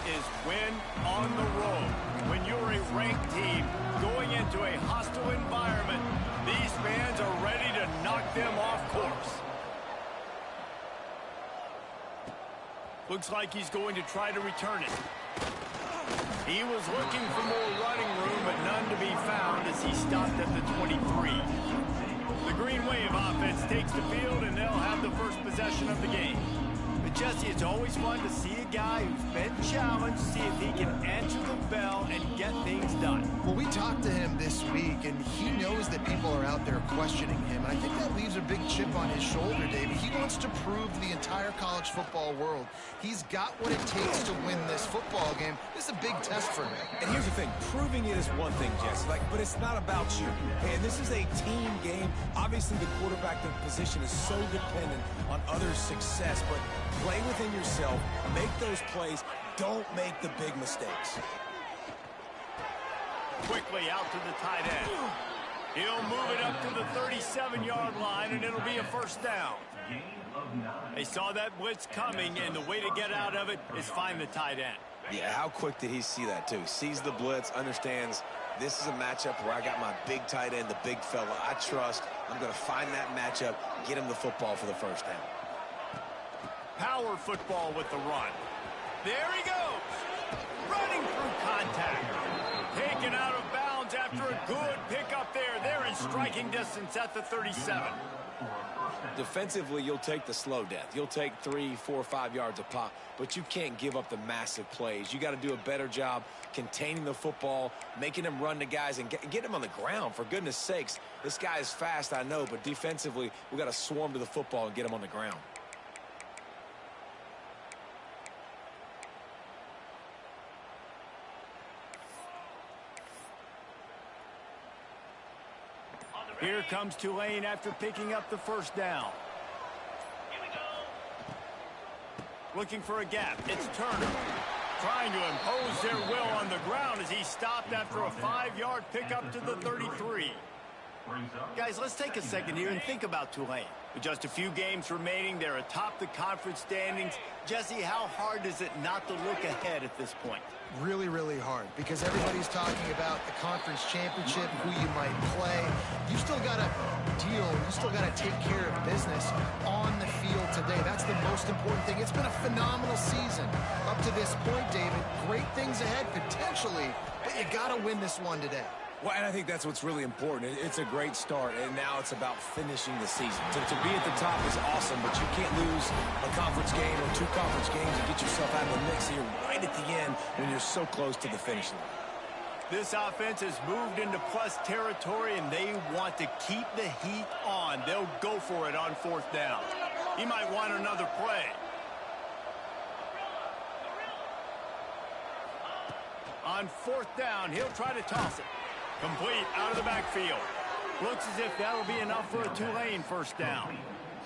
is win on the road. When you're a ranked team going into a hostile environment, these fans are ready to knock them off course. Looks like he's going to try to return it. He was looking for more running room, but none to be found as he stopped at the 23. The Green Wave offense takes the field, and they'll have the first possession of the game. But Jesse, it's always fun to see a guy who's been challenged, see if he can answer the bell and get things done. Well, we talked to him this week, and he knows that people are out there questioning him. And I think that leaves a big chip on his shoulder, David. He wants to prove to the entire college football world he's got what it takes to win this football game. This is a big test for him. And here's the thing. Proving it is one thing, Jesse. But it's not about you. And this is a team game. Obviously, the quarterback position is so dependent on others' success. But play within yourself. Make those plays. Don't make the big mistakes. Quickly out to the tight end. He'll move it up to the 37-yard line, and it'll be a first down. They saw that blitz coming, and the way to get out of it is find the tight end. Yeah, how quick did he see that, too? Sees the blitz, understands this is a matchup where I got my big tight end, the big fella I trust. I'm going to find that matchup, get him the football for the first down. Power football with the run. There he goes. Running through contact. Taken out of bounds after a good pickup there. They're in striking distance at the 37. Defensively, you'll take the slow death. You'll take 3, 4, 5 yards a pop, but you can't give up the massive plays. You got to do a better job containing the football, making him run to guys, and get him on the ground. For goodness sakes, this guy is fast, I know, but defensively, we got to swarm to the football and get him on the ground. Here comes Tulane after picking up the first down. Looking for a gap. It's Turner. Trying to impose their will on the ground as he stopped after a 5-yard pickup to the 33. Guys, let's take a second here and think about Tulane. With just a few games remaining, they're atop the conference standings. Jesse, how hard is it not to look ahead at this point? Really, really hard, because everybody's talking about the conference championship, who you might play. You still got to deal, you still got to take care of business on the field today. That's the most important thing. It's been a phenomenal season up to this point, David. Great things ahead, potentially, but you got to win this one today. Well, and I think that's what's really important. It's a great start, and now it's about finishing the season. To be at the top is awesome, but you can't lose a conference game or 2 conference games and get yourself out of the mix here right at the end when you're so close to the finish line. This offense has moved into plus territory, and they want to keep the heat on. They'll go for it on 4th down. He might want another play. On 4th down, he'll try to toss it. Complete out of the backfield. Looks as if that'll be enough for a Tulane first down.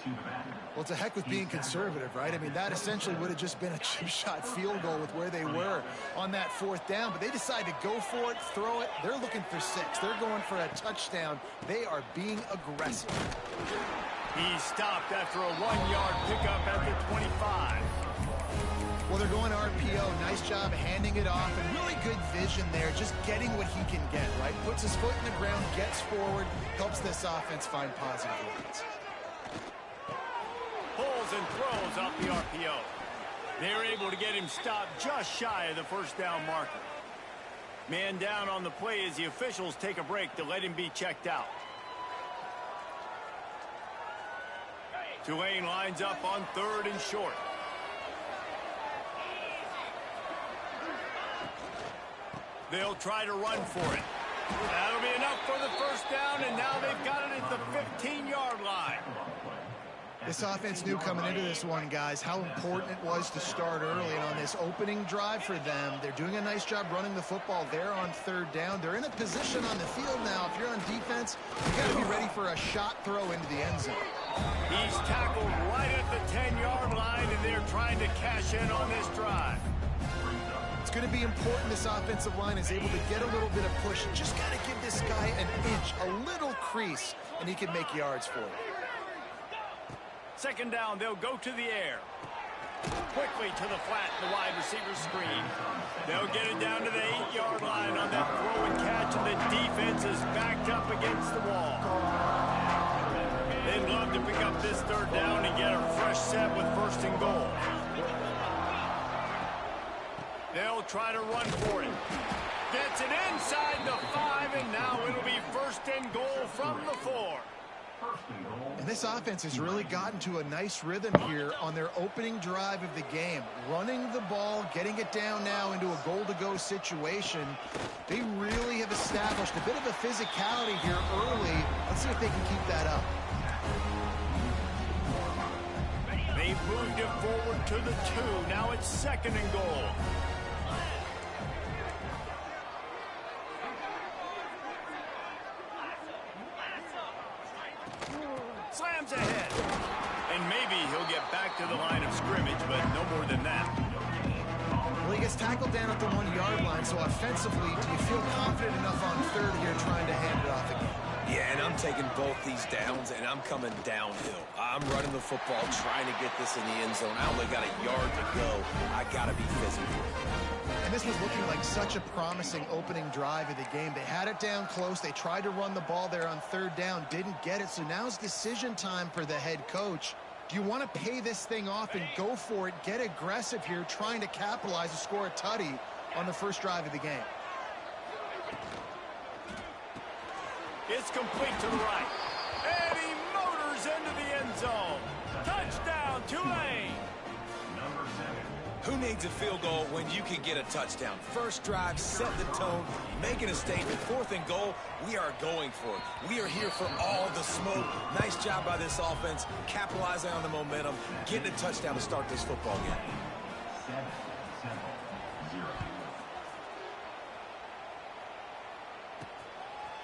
Well, it's a heck with being conservative, right? I mean, that essentially would have just been a chip shot field goal with where they were on that 4th down, but they decided to go for it, throw it. They're looking for 6. They're going for a touchdown. They are being aggressive. He stopped after a 1-yard pickup at the 25. Well, they're going RPO. Nice job handing it off, and really good vision there, just getting what he can get, right? Puts his foot in the ground, gets forward, helps this offense find positive lines. Pulls and throws off the RPO. They're able to get him stopped just shy of the first down marker. Man down on the play as the officials take a break to let him be checked out. Tulane lines up on 3rd and short. They'll try to run for it. That'll be enough for the first down, and now they've got it at the 15-yard line. This offense knew coming into this one, guys, how important it was to start early. And on this opening drive for them, they're doing a nice job running the football. They're on 3rd down. They're in a position on the field now. If you're on defense, you got to be ready for a shot throw into the end zone. He's tackled right at the 10-yard line, and they're trying to cash in on this drive. It's going to be important this offensive line is able to get a little bit of push. Just got to give this guy an inch, a little crease, and he can make yards for it. 2nd down, they'll go to the air. Quickly to the flat, the wide receiver screen. They'll get it down to the 8-yard line on that throw and catch, and the defense is backed up against the wall. They'd love to pick up this third down and get a fresh set with 1st and goal. They'll try to run for it. Gets it inside the 5, and now it'll be 1st and goal from the 4. And this offense has really gotten to a nice rhythm here on their opening drive of the game. Running the ball, getting it down now into a goal-to-go situation. They really have established a bit of a physicality here early. Let's see if they can keep that up. They've moved it forward to the 2. Now it's 2nd and goal. Slams ahead. And maybe he'll get back to the line of scrimmage, but no more than that. Well, he gets tackled down at the 1-yard line, so offensively, do you feel confident enough on 3rd here trying to hand it off again? Yeah, and I'm taking both these downs, and I'm coming downhill. I'm running the football, trying to get this in the end zone. I only got a yard to go. I got to be physical. And this was looking like such a promising opening drive of the game. They had it down close. They tried to run the ball there on 3rd down, didn't get it. So now's decision time for the head coach. Do you want to pay this thing off and go for it, get aggressive here, trying to capitalize and score a tutty on the 1st drive of the game? It's complete to the right. And he motors into the end zone. Touchdown, Tulane. Who needs a field goal when you can get a touchdown? First drive, set the tone, making a statement. 4th and goal, we are going for it. We are here for all the smoke. Nice job by this offense, capitalizing on the momentum, getting a touchdown to start this football game.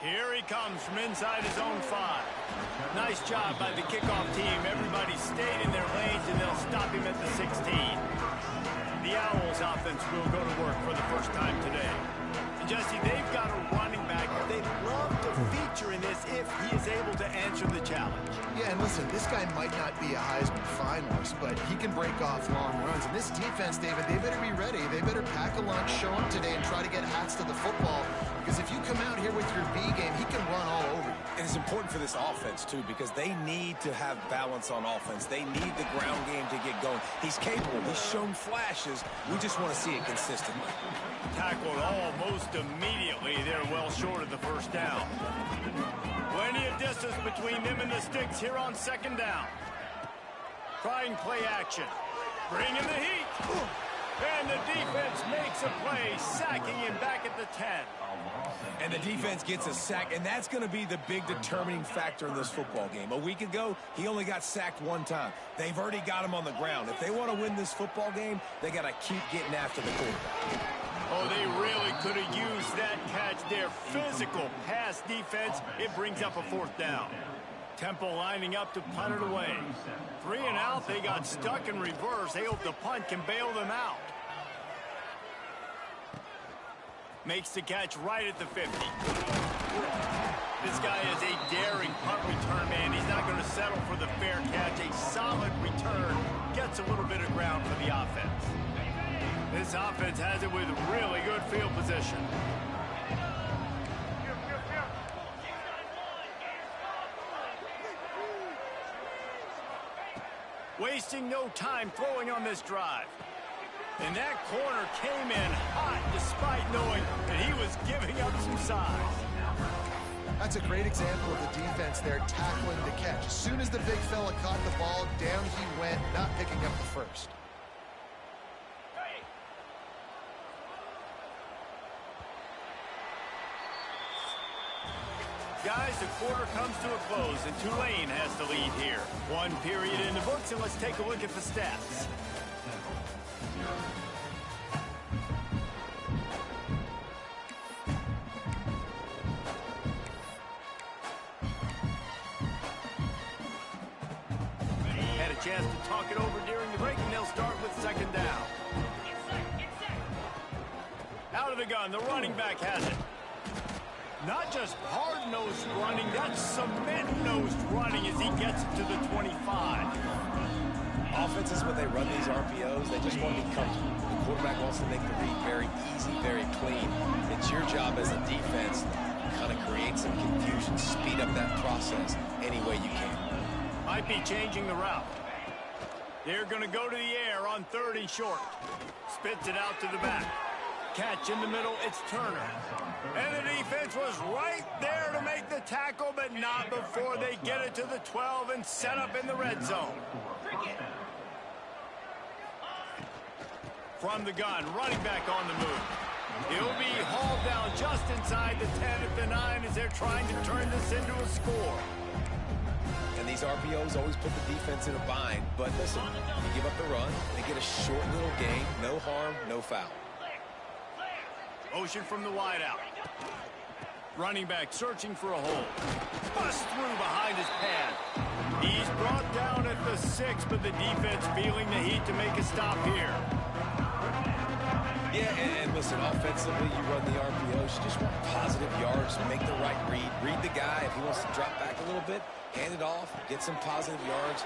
Here he comes from inside his own 5. Nice job by the kickoff team. Everybody stayed in their lanes, and they'll stop him at the 16. The Owls offense will go to work for the first time today. And Jesse, they've got a running back that they'd love to feature in this if he is able to answer the challenge. Yeah, and listen, this guy might not be a Heisman finalist, but he can break off long runs. And this defense, David, they better be ready. They better pack a lunch, show up today, and try to get hats to the football. Because if you come out here with your B game, he can run all over you. And it's important for this offense, too, because they need to have balance on offense. They need the ground game to get going. He's capable. He's shown flashes. We just want to see it consistently. Tackled almost immediately. They're well short of the 1st down. Plenty of distance between them and the sticks here on 2nd down. Trying play action. Bring in the heat. And the defense makes a play, sacking him back at the 10. And the defense gets a sack, and that's going to be the big determining factor in this football game. A week ago, he only got sacked 1 time. They've already got him on the ground. If they want to win this football game, they got to keep getting after the quarterback. Oh, they really could have used that catch there. Physical pass defense. It brings up a 4th down. Temple lining up to punt it away. 3 and out. They got stuck in reverse. They hope the punt can bail them out. Makes the catch right at the 50. This guy is a daring punt return man. He's not going to settle for the fair catch. A solid return. Gets a little bit of ground for the offense. This offense has it with really good field position. Wasting no time throwing on this drive. And that corner came in hot despite knowing that he was giving up some size. That's a great example of the defense there tackling the catch. As soon as the big fella caught the ball, down he went, not picking up the first. Guys, the quarter comes to a close, and Tulane has the lead here. 1 period in the books, and let's take a look at the stats. Had a chance to talk it over during the break, and they'll start with 2nd down. Out of the gun, the running back has it. Not just hard-nosed running, that's cement-nosed running as he gets it to the 25. Offenses, when they run these RPOs, they just want to be comfortable. The quarterback wants to make the read very easy, very clean. It's your job as a defense to kind of create some confusion, speed up that process any way you can. Might be changing the route. They're going to go to the air on 3rd and short. Spits it out to the back. Catch in the middle, it's Turner. And the defense was right there to make the tackle, but not before they get it to the 12 and set up in the red zone. From the gun, running back on the move. He'll be hauled down just inside the 10 at the 9 as they're trying to turn this into a score. And these RPOs always put the defense in a bind. But listen, you give up the run, they get a short little gain, no harm, no foul. Motion from the wideout. Running back searching for a hole. Bust through behind his pad. He's brought down at the 6, but the defense feeling the heat to make a stop here. Yeah, and listen, offensively, you run the RPOs. You just want positive yards, make the right read. Read the guy. If he wants to drop back a little bit, hand it off, get some positive yards.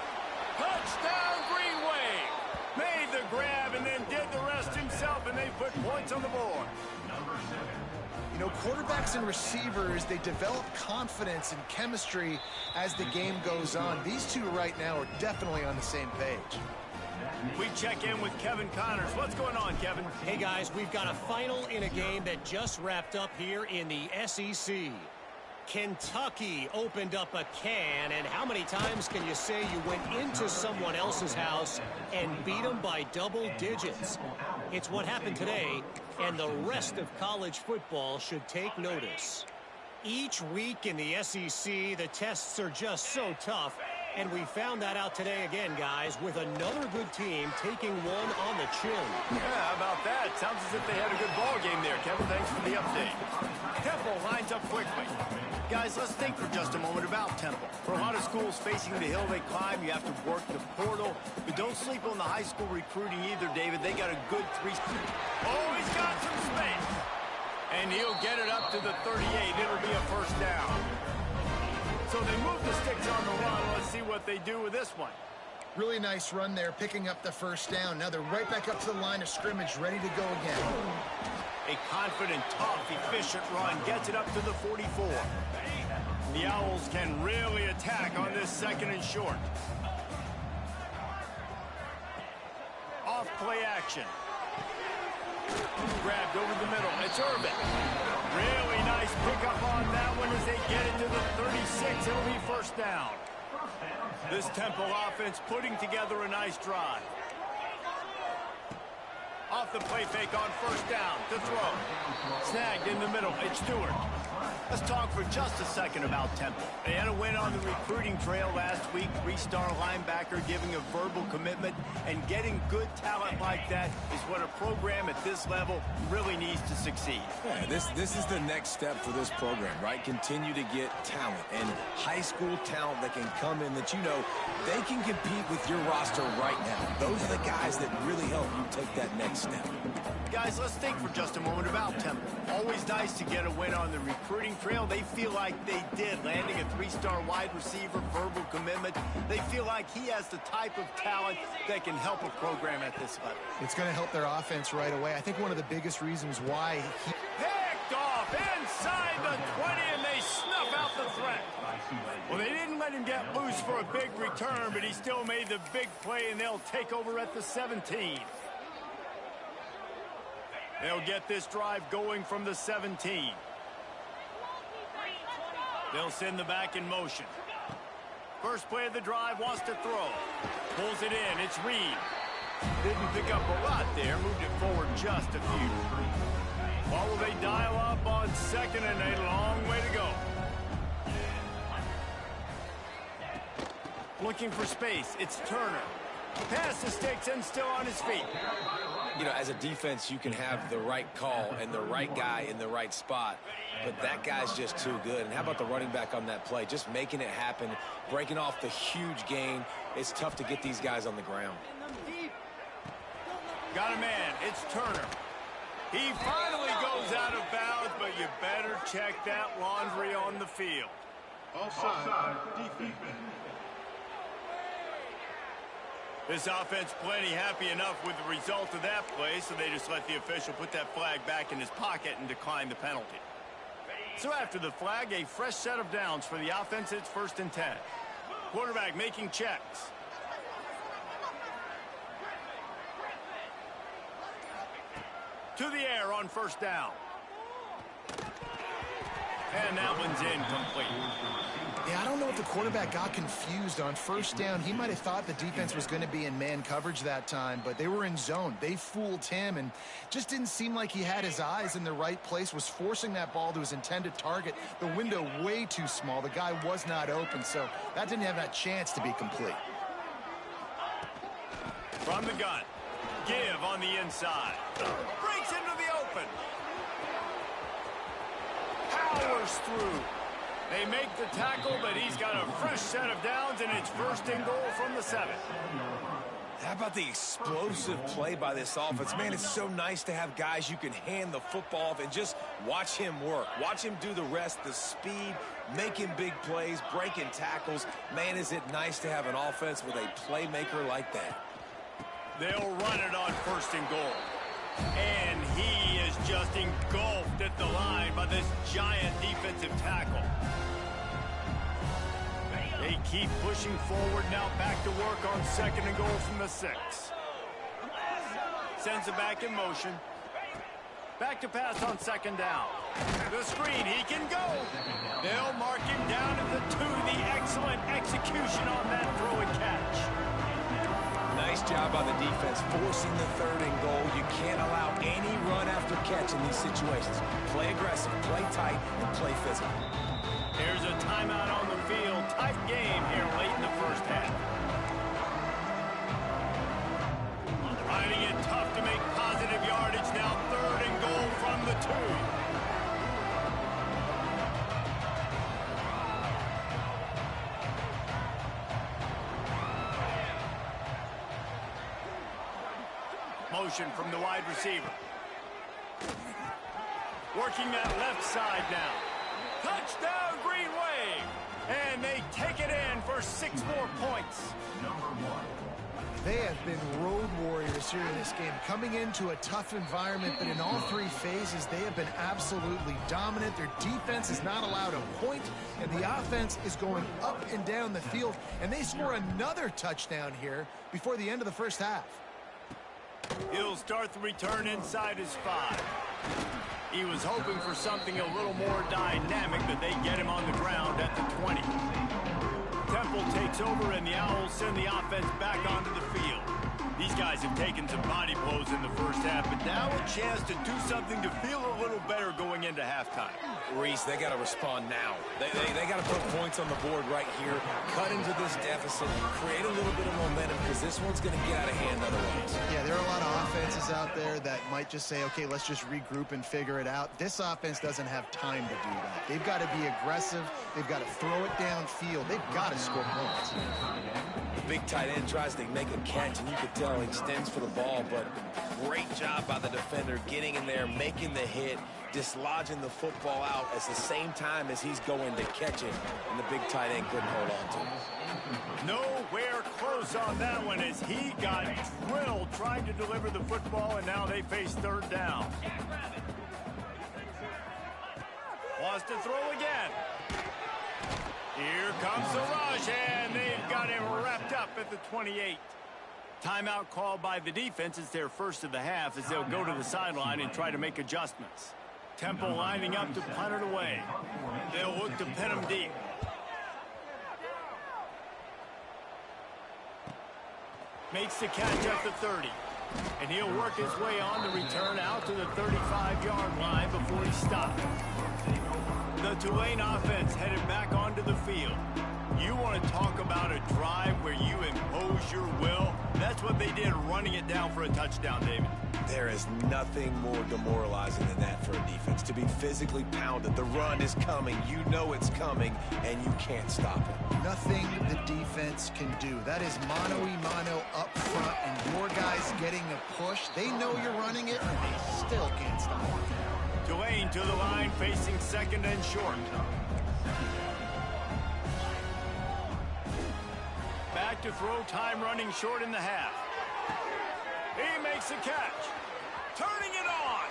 Touchdown, Green Wave! Made the grab and then did the rest himself, and they put points on the board. You know, quarterbacks and receivers, they develop confidence and chemistry as the game goes on. These two right now are definitely on the same page. We check in with Kevin Connors. What's going on, Kevin? Hey, guys, we've got a final in a game that just wrapped up here in the SEC. Kentucky opened up a can, and how many times can you say you went into someone else's house and beat them by double digits? It's what happened today, and the rest of college football should take notice. Each week in the SEC, the tests are just so tough, and we found that out today again, guys, with another good team taking one on the chin. Yeah, how about that? Sounds as if they had a good ball game there, Kevin. Thanks for the update. Temple lines up quickly. Guys, let's think for just a moment about Temple. For a lot of schools facing the hill they climb, you have to work the portal. But don't sleep on the high school recruiting either, David. They got a good 3. Oh, he's got some space. And he'll get it up to the 38. It'll be a first down. So they move the sticks on the run. Let's see what they do with this one. Really nice run there, picking up the first down. Now they're right back up to the line of scrimmage, ready to go again. A confident, tough, efficient run gets it up to the 44. The Owls can really attack on this 2nd and short. Off play action. Grabbed over the middle. It's Urban. Really nice pickup on that one as they get it to the 36. It'll be first down. This Temple offense putting together a nice drive. Off the play fake on first down to throw. Snagged in the middle. It's Stewart. Let's talk for just a second about Temple. They had a win on the recruiting trail last week. 3-star linebacker giving a verbal commitment, and getting good talent like that is what a program at this level really needs to succeed. Yeah, this is the next step for this program, right? Continue to get talent and high school talent that can come in that you know they can compete with your roster right now. Those are the guys that really help you take that next step. Guys, let's think for just a moment about Temple. Always nice to get a win on the recruiting trail. They feel like they did, landing a 3-star wide receiver, verbal commitment. They feel like he has the type of talent that can help a program at this level. It's going to help their offense right away. I think one of the biggest reasons why he... Picked off inside the 20, and they snuff out the threat. Well, they didn't let him get loose for a big return, but he still made the big play, and they'll take over at the 17. They'll get this drive going from the 17. They'll send the back in motion. First play of the drive, wants to throw. Pulls it in, it's Reed. Didn't pick up a lot there, moved it forward just a few. What will they dial up on 2nd and a long way to go? Looking for space, it's Turner. Pass the sticks and still on his feet. You know, as a defense, you can have the right call and the right guy in the right spot, but that guy's just too good. And how about the running back on that play? Just making it happen, breaking off the huge gain. It's tough to get these guys on the ground. Got a man. It's Turner. He finally goes out of bounds, but you better check that laundry on the field. Offside, defense. This offense plenty happy enough with the result of that play, so they just let the official put that flag back in his pocket and decline the penalty. So after the flag, a fresh set of downs for the offense. It's 1st and 10. Quarterback making checks. To the air on 1st down. And that one's incomplete. Yeah, I don't know if the quarterback got confused on 1st down. He might have thought the defense was going to be in man coverage that time, but they were in zone. They fooled him and just didn't seem like he had his eyes in the right place, was forcing that ball to his intended target. The window way too small. The guy was not open, so that didn't have that chance to be complete. From the gun. Give on the inside. Breaks into the open. Powers through. They make the tackle, but he's got a fresh set of downs, and it's 1st and goal from the 7. How about the explosive play by this offense? Man, it's so nice to have guys you can hand the football off and just watch him work. Watch him do the rest, the speed, making big plays, breaking tackles. Man, is it nice to have an offense with a playmaker like that. They'll run it on 1st and goal. And he is just engulfed at the line by this giant defensive tackle. They keep pushing forward now, back to work on 2nd and goal from the 6. Sends it back in motion. Back to pass on 2nd down. The screen, he can go. They'll mark him down at the 2. The excellent execution on that throw and catch. Nice job by the defense forcing the 3rd and goal. You can't allow any run after catch in these situations. Play aggressive, play tight, and play physical. There's a timeout on the field. Tight game here late in the 1st half. Finding it tough to make positive yardage now. 3rd and goal from the 2. Motion from the wide receiver. Working that left side now. Touchdown, Green Wave! And they take it in for 6 more points. They have been road warriors here in this game, coming into a tough environment, but in all 3 phases, they have been absolutely dominant. Their defense is not allowed a point, and the offense is going up and down the field, and they score another touchdown here before the end of the 1st half. He'll start the return inside his 5. He was hoping for something a little more dynamic, but they get him on the ground at the 20. Temple takes over, and the Owls send the offense back onto the field. These guys have taken some body blows in the 1st half, but now a chance to do something to feel a little better going into halftime. Reese, they got to respond now. They got to put points on the board right here, cut into this deficit, create a little bit of momentum, because this one's going to get out of hand otherwise. Yeah, there are a lot of offenses out there that might just say, okay, let's just regroup and figure it out. This offense doesn't have time to do that. They've got to be aggressive. They've got to throw it downfield. They've got to score points. The big tight end tries to make a catch, and you could tell he extends for the ball, but great job by the defender getting in there, making the hit, dislodging the football out at the same time as he's going to catch it, and the big tight end couldn't hold on to it. Nowhere close on that one as he got drilled trying to deliver the football, and now they face 3rd down. Wants to throw again. Here comes the rush, and they've got him wrapped up at the 28. Timeout called by the defense. It's their 1st of the half as they'll go to the sideline and try to make adjustments. Temple lining up to punt it away. They'll look to pin him deep. Makes the catch at the 30. And he'll work his way on the return out to the 35-yard line before he stopped. The Tulane offense headed back onto the field. You want to talk about a drive where you impose your will? That's what they did, running it down for a touchdown, David. There is nothing more demoralizing than that for a defense, to be physically pounded. The run is coming. You know it's coming, and you can't stop it. Nothing the defense can do. That is mano-a-mano up front, and your guys getting a push. They know you're running it, and they still can't stop it. Tulane to the line, facing 2nd and short. Back to to throw, time running short in the half. He makes a catch. Turning it on.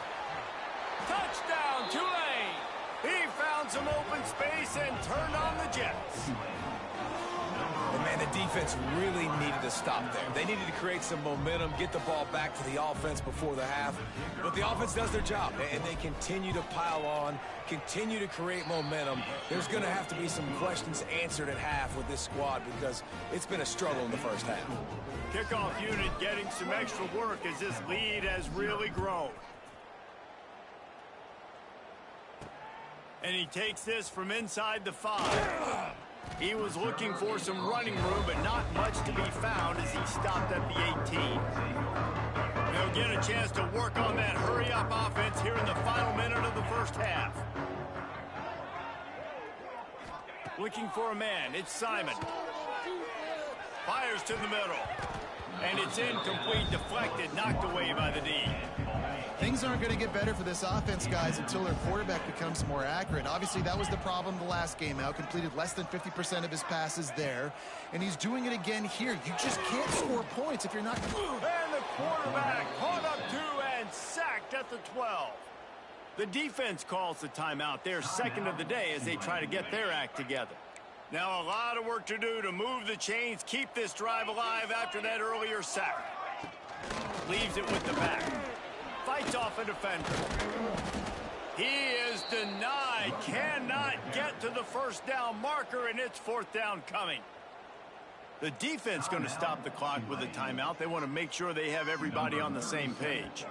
Touchdown, Tulane. He found some open space and turned on the Jets. And man, the defense really needed to stop there. They needed to create some momentum, get the ball back to the offense before the half. But the offense does their job, and they continue to pile on, continue to create momentum. There's going to have to be some questions answered at half with this squad because it's been a struggle in the first half. Kickoff unit getting some extra work as this lead has really grown. And he takes this from inside the 5. He was looking for some running room, but not much to be found as he stopped at the 18. They'll get a chance to work on that hurry-up offense here in the final minute of the first half. Looking for a man, it's Simon. Fires to the middle. And it's incomplete, deflected, knocked away by the D. Things aren't going to get better for this offense, guys, until their quarterback becomes more accurate. Obviously, that was the problem the last game out. Completed less than 50% of his passes there. And he's doing it again here. You just can't score points if you're not... And the quarterback caught up to and sacked at the 12. The defense calls the timeout. They're second of the day as they try to get their act together. Now a lot of work to do to move the chains, keep this drive alive after that earlier sack. Leaves it with the back. Fights off a defender. He is denied. Cannot get to the first down marker, and it's fourth down coming. The defense going to stop the clock with a timeout. They want to make sure they have everybody on the same page.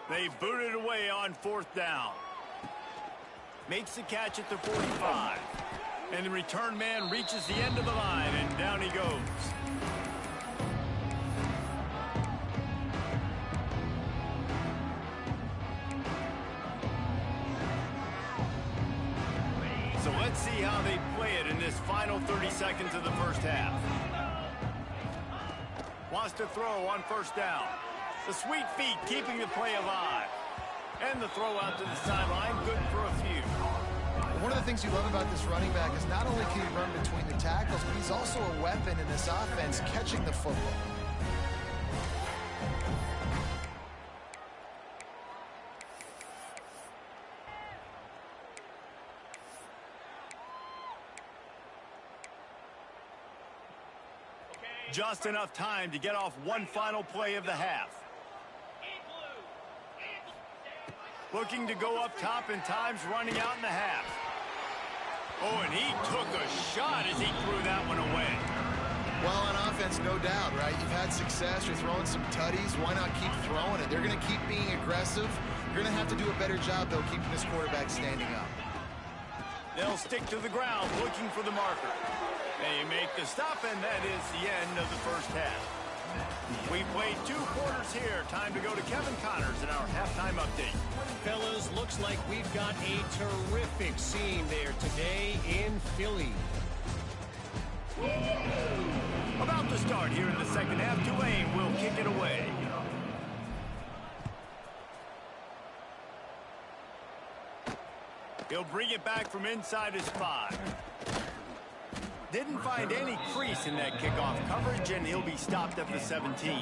They boot it away on fourth down. Makes the catch at the 45. And the return man reaches the end of the line, and down he goes. So let's see how they play it in this final 30 seconds of the first half. Wants to throw on first down. The sweet feet keeping the play alive. And the throw out to the sideline, good for a few. One of the things you love about this running back is not only can he run between the tackles, but he's also a weapon in this offense, catching the football. Just enough time to get off one final play of the half. Looking to go up top, and time's running out in the half. Oh, and he took a shot as he threw that one away. Well, on offense, no doubt, right? You've had success. You're throwing some tutties. Why not keep throwing it? They're going to keep being aggressive. You're going to have to do a better job, though, keeping this quarterback standing up. They'll stick to the ground, looking for the marker. They make the stop, and that is the end of the first half. We played 2 quarters here. Time to go to Kevin Connors in our halftime update. Fellas, looks like we've got a terrific scene there today in Philly. About to start here in the second half. Tulane will kick it away. He'll bring it back from inside his 5. Didn't find any crease in that kickoff coverage, and he'll be stopped at the 17.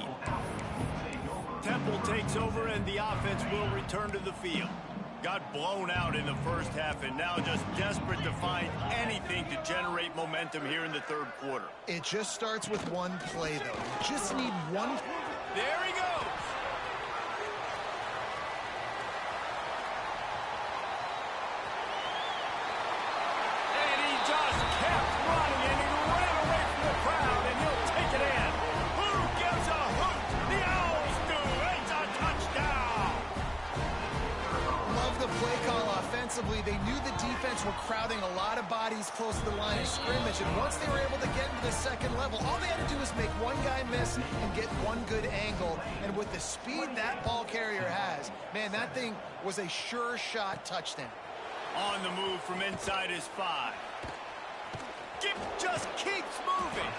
Temple takes over, and the offense will return to the field. Got blown out in the first half, and now just desperate to find anything to generate momentum here in the third quarter. It just starts with one play, though. You just need one. There he goes. They knew the defense were crowding a lot of bodies close to the line of scrimmage, and once they were able to get into the second level, all they had to do was make one guy miss and get one good angle. And with the speed that ball carrier has, man, that thing was a sure shot touchdown. On the move from inside his 5. Just keeps moving.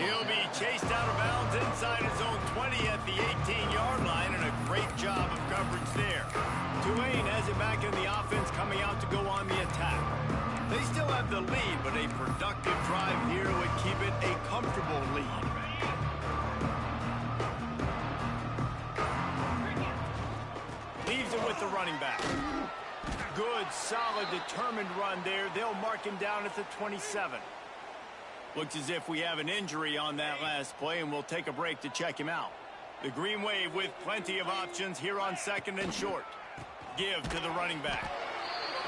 He'll be chased out of bounds inside his own 20 at the 18-yard line, and a great job of coverage there. Tulane has it back in the offense, coming out to go on the attack. They still have the lead, but a productive drive here would keep it a comfortable lead. Leaves it with the running back. Good, solid, determined run there. They'll mark him down at the 27. Looks as if we have an injury on that last play, and we'll take a break to check him out. The Green Wave with plenty of options here on 2nd and short. Give to the running back.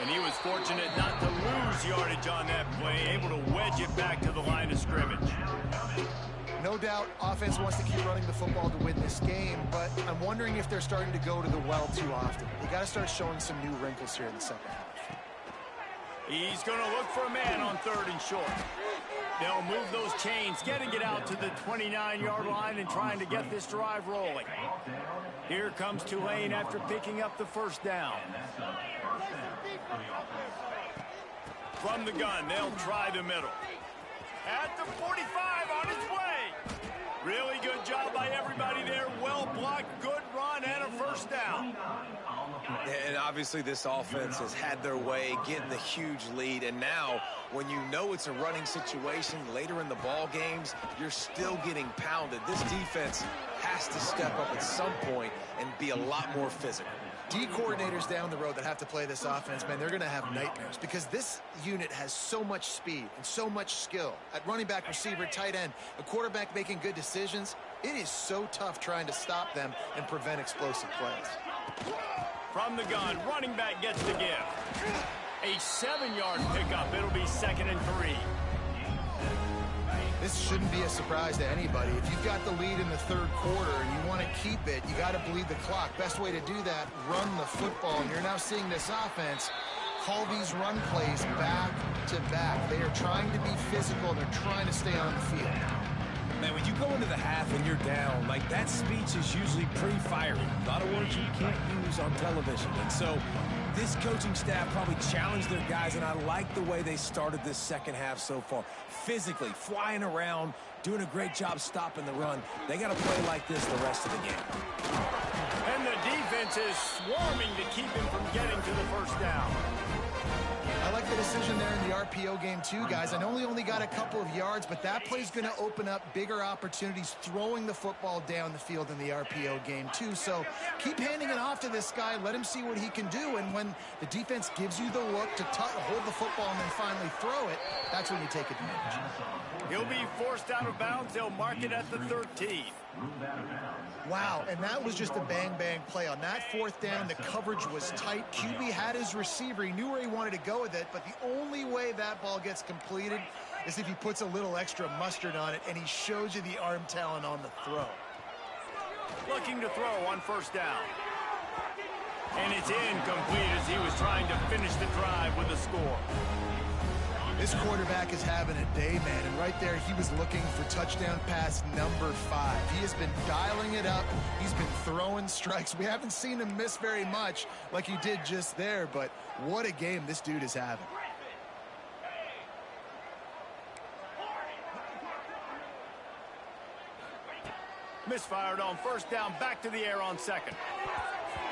And he was fortunate not to lose yardage on that play, able to wedge it back to the line of scrimmage. No doubt, offense wants to keep running the football to win this game, but I'm wondering if they're starting to go to the well too often. They got to start showing some new wrinkles here in the second half. He's going to look for a man on 3rd and short. They'll move those chains, getting it out to the 29-yard line and trying to get this drive rolling. Here comes Tulane after picking up the first down. From the gun, they'll try the middle. At the 45, on his way. Really good job by everybody there. Well blocked, good run, and a first down. And obviously this offense has had their way, getting the huge lead. And now, when you know it's a running situation later in the ball games, you're still getting pounded. This defense has to step up at some point and be a lot more physical. D coordinators down the road that have to play this offense, man, they're going to have nightmares because this unit has so much speed and so much skill. At running back, receiver, tight end, a quarterback making good decisions, it is so tough trying to stop them and prevent explosive plays. From the gun, running back gets the give. A 7-yard pickup. It'll be 2nd and 3. This shouldn't be a surprise to anybody. If you've got the lead in the 3rd quarter and you want to keep it, you got to bleed the clock. Best way to do that, run the football. And you're now seeing this offense call these run plays back to back. They are trying to be physical, and they're trying to stay on the field. Man, when you go into the half and you're down, like that speech is usually pretty fiery. A lot of words you can't use on television. And so this coaching staff probably challenged their guys, and I like the way they started this second half so far. Physically, flying around, doing a great job stopping the run. They got to play like this the rest of the game. And the defense is swarming to keep him from getting to the first down. I like the decision there in the RPO game too, guys. I know he only got a couple of yards, but that play's going to open up bigger opportunities throwing the football down the field in the RPO game too. So keep handing it off to this guy. Let him see what he can do. And when the defense gives you the look to hold the football and then finally throw it, that's when you take advantage. He'll be forced out of bounds. They'll mark it at the 13. Wow, and that was just a bang-bang play. On that 4th down, the coverage was tight. QB had his receiver. He knew where he wanted to go with it, but the only way that ball gets completed is if he puts a little extra mustard on it, and he shows you the arm talent on the throw. Looking to throw on 1st down. And it's incomplete as he was trying to finish the drive with a score. This quarterback is having a day, man, and right there he was looking for touchdown pass number 5. He has been dialing it up. He's been throwing strikes. We haven't seen him miss very much like he did just there, but what a game this dude is having. Misfired on 1st down, back to the air on 2nd.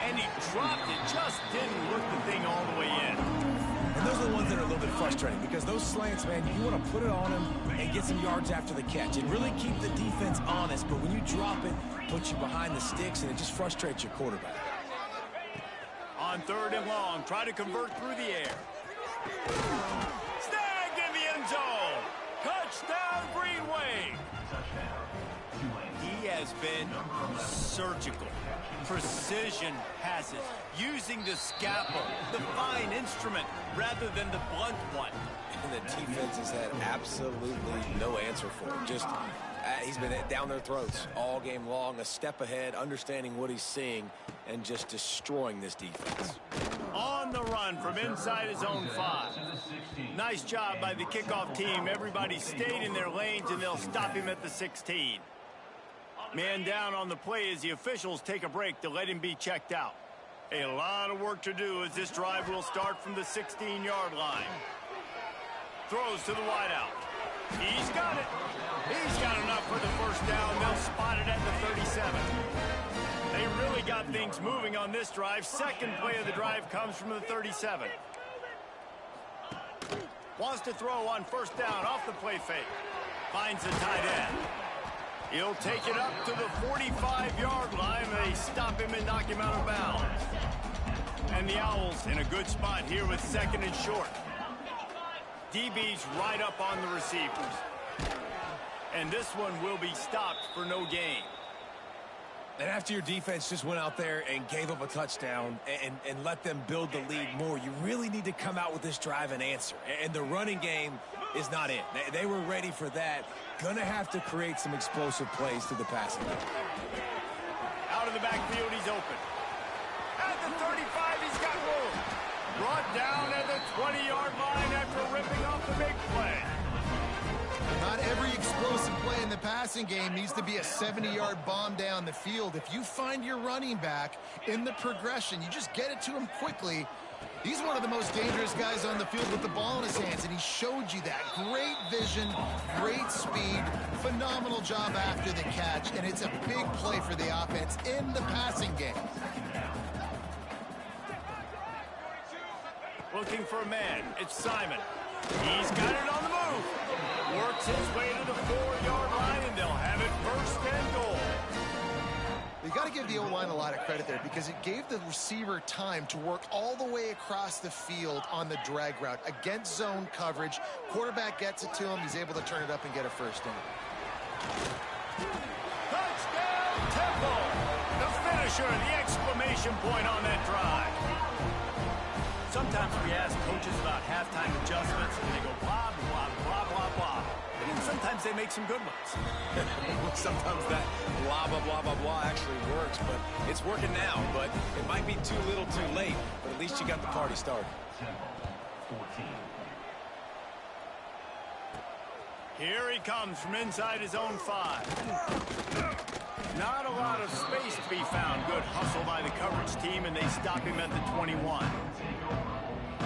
And he dropped it, just didn't look the thing all the way in. And those are the ones that are a little bit frustrating because those slants, man, you want to put it on them and get some yards after the catch and really keep the defense honest. But when you drop it, put you behind the sticks, and it just frustrates your quarterback. On 3rd and long, try to convert through the air. Snagged in the end zone. Touchdown, Green Wave. He has been surgical. Precision passes, using the scalpel, the fine instrument, rather than the blunt one. And the defense has had absolutely no answer for him. Just, he's been down their throats all game long, a step ahead, understanding what he's seeing, and just destroying this defense. On the run from inside his own 5. Nice job by the kickoff team. Everybody stayed in their lanes, and they'll stop him at the 16. Man down on the play as the officials take a break to let him be checked out. A lot of work to do as this drive will start from the 16-yard line. Throws to the wideout. He's got it. He's got enough for the first down. They'll spot it at the 37. They really got things moving on this drive. Second play of the drive comes from the 37. Wants to throw on first down off the play fake. Finds the tight end. He'll take it up to the 45-yard line. They stop him and knock him out of bounds. And the Owls in a good spot here with second and short. DB's right up on the receivers. And this one will be stopped for no gain. And after your defense just went out there and gave up a touchdown and let them build the lead more, you really need to come out with this drive and answer. And the running game is not it. They were ready for that. Gonna have to create some explosive plays through the passing game. Out of the backfield, he's open. At the 35, he's got room. Brought down at the 20-yard line after ripping off the big play. Not every explosive play in the passing game needs to be a 70-yard bomb down the field. If you find your running back in the progression, you just get it to him quickly. He's one of the most dangerous guys on the field with the ball in his hands, and he showed you that. Great vision, great speed, phenomenal job after the catch, and it's a big play for the offense in the passing game. Looking for a man. It's Simon. He's got it on the move. Works his way to the 4-yard line, and they'll have it first and goal. You got to give the O-line a lot of credit there because it gave the receiver time to work all the way across the field on the drag route against zone coverage. Quarterback gets it to him. He's able to turn it up and get a first down. Touchdown, Temple! The finisher, the exclamation point on that drive. Sometimes we ask coaches about halftime adjustments, and they go blah, blah, blah, blah, blah. And then sometimes they make some good ones. Sometimes that blah, blah, blah, blah, blah actually works, but it's working now. But it might be too little too late, but at least you got the party started. Here he comes from inside his own 5. Not a lot of space to be found. Good hustle by the coverage team, and they stop him at the 21.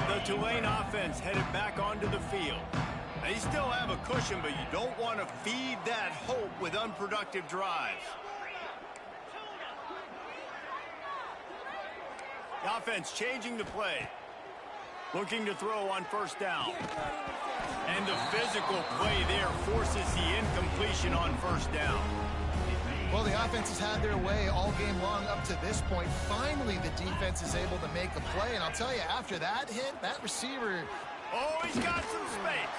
The Tulane offense headed back onto the field. They still have a cushion, but you don't want to feed that hope with unproductive drives. The offense changing the play. Looking to throw on first down. And the physical play there forces the incompletion on first down. Well, the offense has had their way all game long up to this point. Finally, the defense is able to make a play. And I'll tell you, after that hit, that receiver... Oh, he's got some space.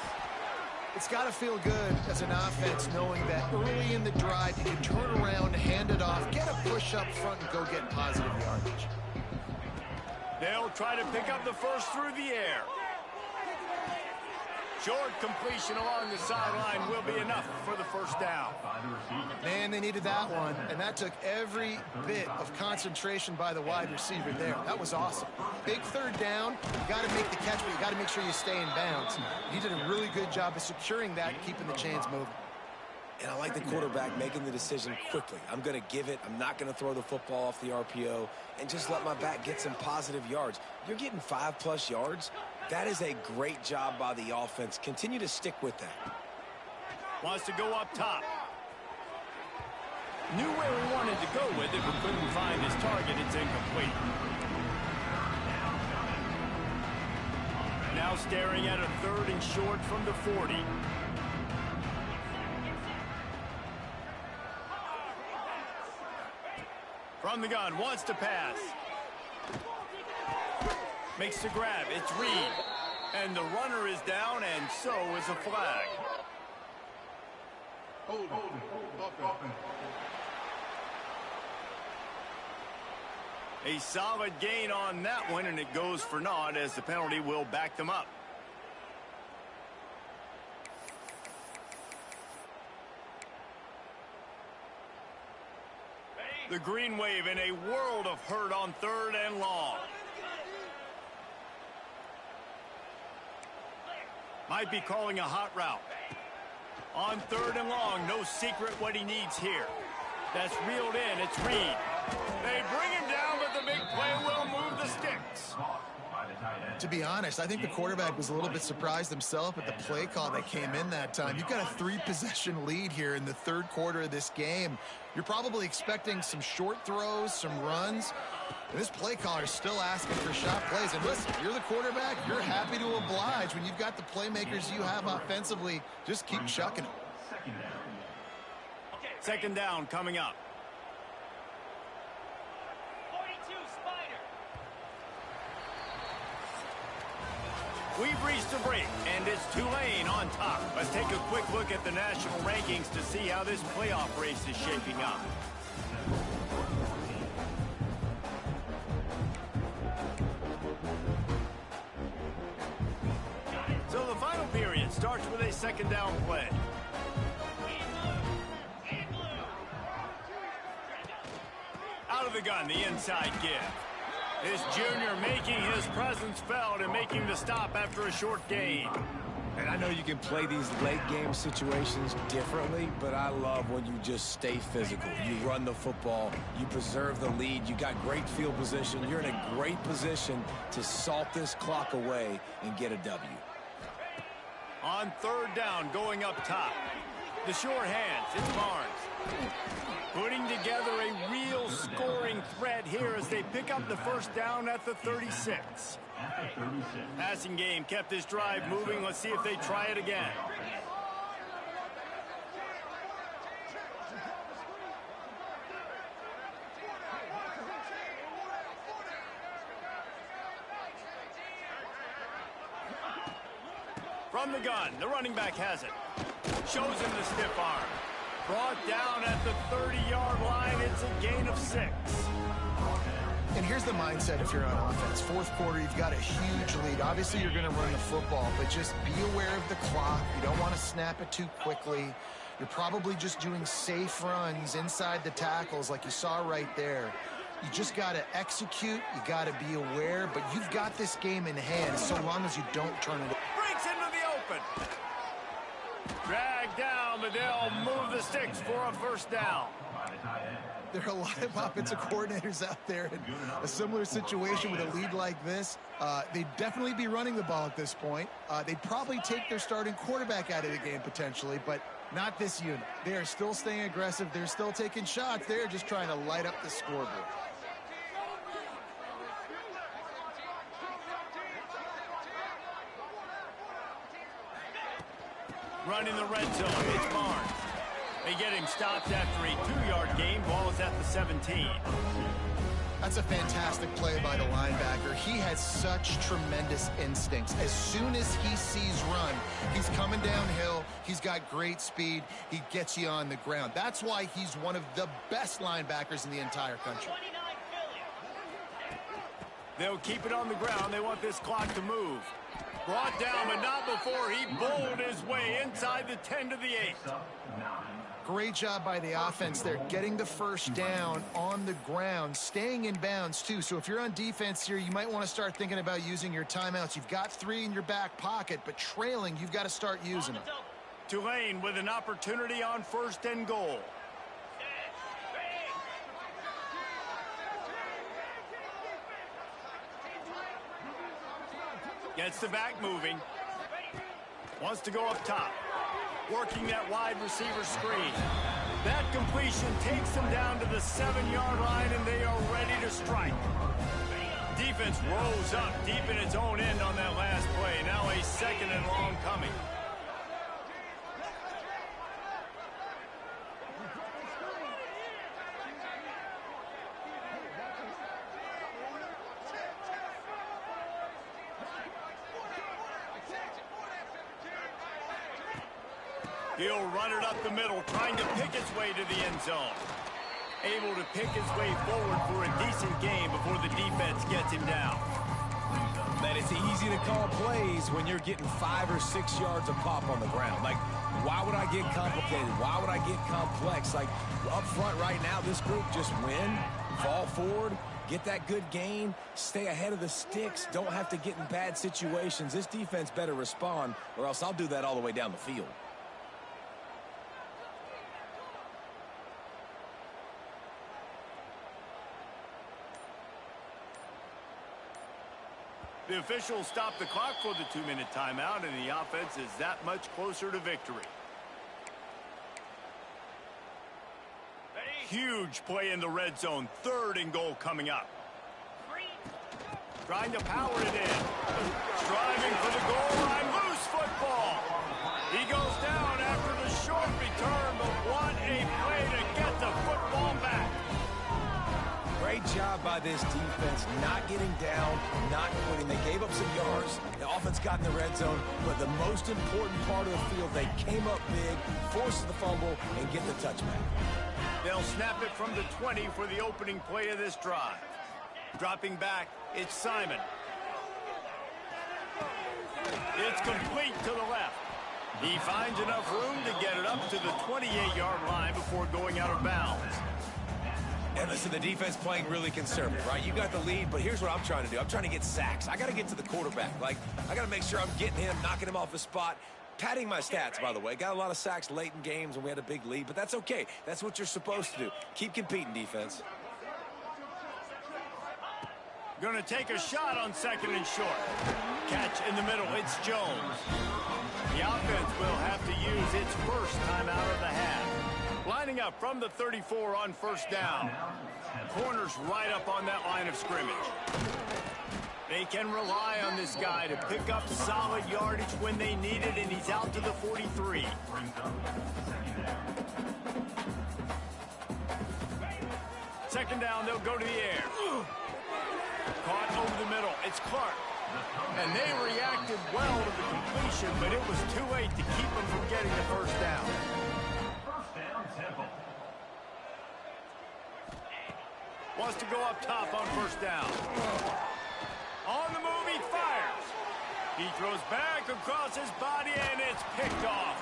It's got to feel good as an offense knowing that early in the drive, you can turn around, hand it off, get a push up front, and go get positive yardage. They'll try to pick up the first through the air. Short completion along the sideline will be enough for the first down. Man, they needed that one, and that took every bit of concentration by the wide receiver there. That was awesome. Big third down. You got to make the catch, but you got to make sure you stay in bounds. He did a really good job of securing that and keeping the chains moving. And I like the quarterback making the decision quickly. I'm going to give it. I'm not going to throw the football off the RPO and just let my back get some positive yards. You're getting 5+ yards. That is a great job by the offense. Continue to stick with that. Wants to go up top. Knew where he wanted to go with it, but couldn't find his target. It's incomplete. Now staring at a 3rd and short from the 40. From the gun, wants to pass. Makes the grab. It's Reed. And the runner is down, and so is a flag. A solid gain on that one, and it goes for naught as the penalty will back them up. The green wave in a world of hurt on 3rd and long. Might be calling a hot route. On 3rd and long, no secret what he needs here. That's reeled in. It's Reed. They bring him down, but the big play will move the sticks. To be honest, I think the quarterback was a little bit surprised himself at the play call that came in that time. You've got a 3-possession lead here in the 3rd quarter of this game. You're probably expecting some short throws, some runs. And this play caller is still asking for shot plays. And listen, you're the quarterback. You're happy to oblige when you've got the playmakers you have offensively. Just keep chucking them. Second down coming up. 42 Spider. We've reached a break, and it's Tulane on top. Let's take a quick look at the national rankings to see how this playoff race is shaping up. So the final period starts with a second down play. Out of the gun, the inside give. This junior making his presence felt and making the stop after a short gain. And I know you can play these late game situations differently, but I love when you just stay physical. You run the football, you preserve the lead, you got great field position. You're in a great position to salt this clock away and get a W. On third down, going up top. The short hands, it's Barnes. Putting together a real scoring threat here as they pick up the first down at the 36. Passing game kept this drive moving. Let's see if they try it again. From the gun, the running back has it. Shows him the stiff arm. Brought down at the 30-yard line. It's a gain of 6. And here's the mindset if you're on offense. Fourth quarter, you've got a huge lead. Obviously, you're going to run the football, but just be aware of the clock. You don't want to snap it too quickly. You're probably just doing safe runs inside the tackles like you saw right there. You just got to execute. You got to be aware, but you've got this game in hand so long as you don't turn it. Breaks into the open. Dragged down, but they'll move the sticks for a first down. There are a lot of offensive coordinators out there in a similar situation with a lead like this. They'd definitely be running the ball at this point. They'd probably take their starting quarterback out of the game potentially, but not this unit. They are still staying aggressive. They're still taking shots. They're just trying to light up the scoreboard. Running the red zone, it's Barnes. They get him stopped after a 2-yard gain. Ball is at the 17. That's a fantastic play by the linebacker. He has such tremendous instincts. As soon as he sees run, he's coming downhill. He's got great speed. He gets you on the ground. That's why he's one of the best linebackers in the entire country. They'll keep it on the ground. They want this clock to move. Brought down, but not before he bowled his way inside the 10 to the 8. Great job by the offense there, getting the first down on the ground, staying in bounds too. So if you're on defense here, you might want to start thinking about using your timeouts. You've got 3 in your back pocket, but trailing, you've got to start using them. Tulane with an opportunity on first and goal. Gets the back moving. Wants to go up top. Working that wide receiver screen. That completion takes them down to the 7-yard line, and they are ready to strike. Defense rose up deep in its own end on that last play. Now a second and long coming. He'll run it up the middle, trying to pick its way to the end zone. Able to pick his way forward for a decent game before the defense gets him down. Man, it's easy to call plays when you're getting 5 or 6 yards of pop on the ground. Like, why would I get complicated? Why would I get complex? Like, up front right now, this group just win, fall forward, get that good gain, stay ahead of the sticks, don't have to get in bad situations. This defense better respond, or else I'll do that all the way down the field. The officials stop the clock for the 2-minute timeout, and the offense is that much closer to victory. Huge play in the red zone. 3rd and goal coming up. Trying to power it in. Striving for the goal line. Loose football. He goes down after the short return, but what a play to get the football back. Great job by this defense, not getting down, not quitting. They gave up some yards. The offense got in the red zone, but the most important part of the field, they came up big, forced the fumble, and get the touchback. They'll snap it from the 20 for the opening play of this drive. Dropping back, it's Simon. It's complete to the left. He finds enough room to get it up to the 28-yard line before going out of bounds. And listen, the defense playing really conservative, right? You got the lead, but here's what I'm trying to do. I'm trying to get sacks. I got to get to the quarterback. Like, I got to make sure I'm getting him, knocking him off his spot. Padding my stats, by the way. Got a lot of sacks late in games when we had a big lead, but that's okay. That's what you're supposed to do. Keep competing, defense. Going to take a shot on second and short. Catch in the middle. It's Jones. The offense will have to use its first time out of the half. Lining up from the 34 on first down. Corners right up on that line of scrimmage. They can rely on this guy to pick up solid yardage when they need it, and he's out to the 43. Second down, they'll go to the air. Caught over the middle. It's Clark. And they reacted well to the completion, but it was too late to keep them from getting the first down. Wants to go up top on first down. On the move, he fires. He throws back across his body, and it's picked off.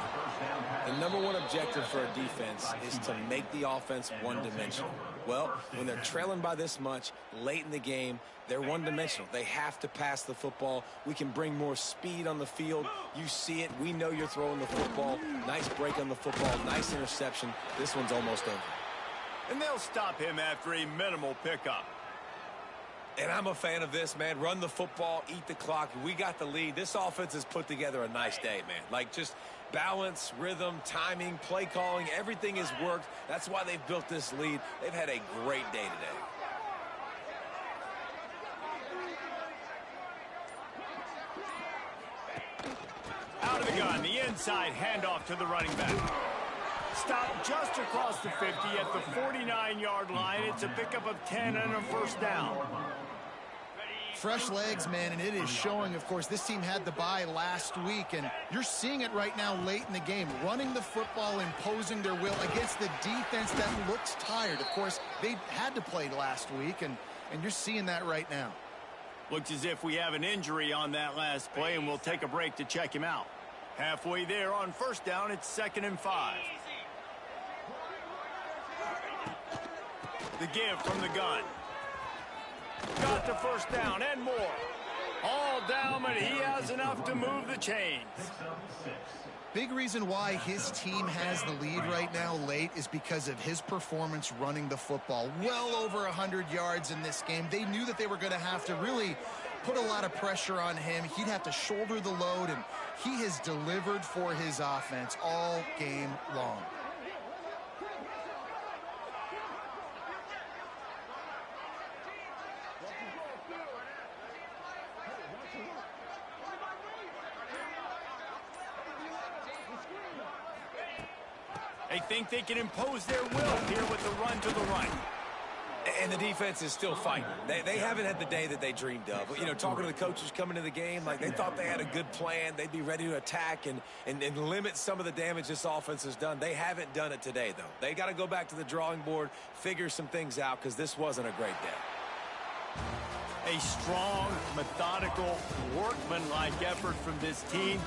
The number one objective for a defense is to make the offense one-dimensional. Well, when they're trailing by this much late in the game, they're one-dimensional. They have to pass the football. We can bring more speed on the field. You see it. We know you're throwing the football. Nice break on the football. Nice interception. This one's almost over. And they'll stop him after a minimal pickup. And I'm a fan of this, man. Run the football, eat the clock. We got the lead. This offense has put together a nice day, man. Like, just balance, rhythm, timing, play calling, everything has worked. That's why they've built this lead. They've had a great day today. Out of the gun, the inside handoff to the running back. Stopped just across the 50 at the 49-yard line. It's a pickup of 10 and a first down. Fresh legs, man, and it is showing. Of course, this team had the bye last week, and you're seeing it right now late in the game. Running the football, imposing their will against the defense that looks tired. Of course, they had to play last week, and you're seeing that right now. Looks as if we have an injury on that last play, and we'll take a break to check him out. Halfway there on first down, it's 2nd and 5. The give from the gun. Got the first down and more. All down, but he has enough to move the chains. Big reason why his team has the lead right now late is because of his performance running the football. Well over 100 yards in this game. They knew that they were going to have to really put a lot of pressure on him. He'd have to shoulder the load, and he has delivered for his offense all game long. They think they can impose their will here with the run to the right. And the defense is still fighting. They haven't had the day that they dreamed of. You know, talking to the coaches coming to the game, like they thought they had a good plan. They'd be ready to attack and limit some of the damage this offense has done. They haven't done it today, though. They got to go back to the drawing board, figure some things out, because this wasn't a great day. A strong, methodical, workmanlike effort from this team.